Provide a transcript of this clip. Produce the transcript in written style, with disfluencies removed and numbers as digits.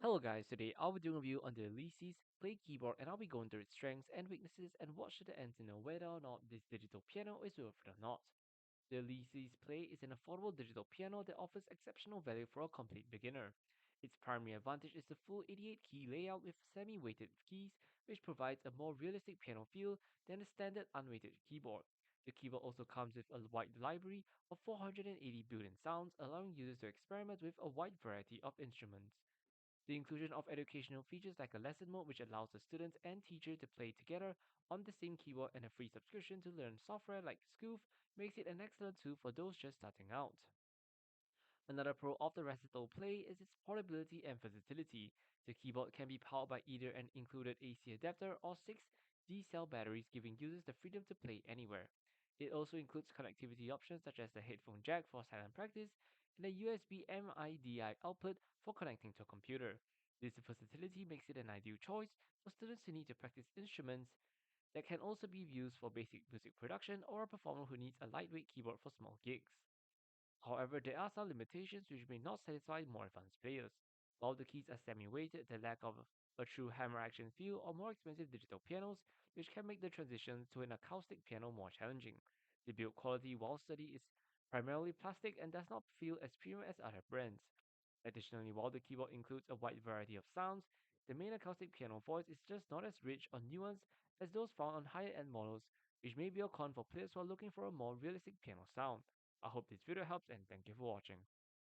Hello guys, today I'll be doing a review on the Alesis Play keyboard and I'll be going through its strengths and weaknesses and what should the ends to know whether or not this digital piano is worth it or not. The Alesis Play is an affordable digital piano that offers exceptional value for a complete beginner. Its primary advantage is the full 88 key layout with semi-weighted keys, which provides a more realistic piano feel than the standard unweighted keyboard. The keyboard also comes with a wide library of 480 built-in sounds, allowing users to experiment with a wide variety of instruments. The inclusion of educational features like a lesson mode, which allows the students and teacher to play together on the same keyboard, and a free subscription to learn software like Scoof, makes it an excellent tool for those just starting out. Another pro of the Recital Play is its portability and versatility. The keyboard can be powered by either an included AC adapter or 6D-cell batteries, giving users the freedom to play anywhere. It also includes connectivity options such as the headphone jack for silent practice and a USB MIDI output for connecting to a computer. This versatility makes it an ideal choice for students who need to practice instruments that can also be used for basic music production or a performer who needs a lightweight keyboard for small gigs. However, there are some limitations which may not satisfy more advanced players. While the keys are semi-weighted, the lack of a true hammer action feel or more expensive digital pianos, which can make the transition to an acoustic piano more challenging. The build quality, while sturdy, is primarily plastic and does not feel as premium as other brands. Additionally, while the keyboard includes a wide variety of sounds, the main acoustic piano voice is just not as rich or nuanced as those found on higher-end models, which may be a con for players who are looking for a more realistic piano sound. I hope this video helps and thank you for watching.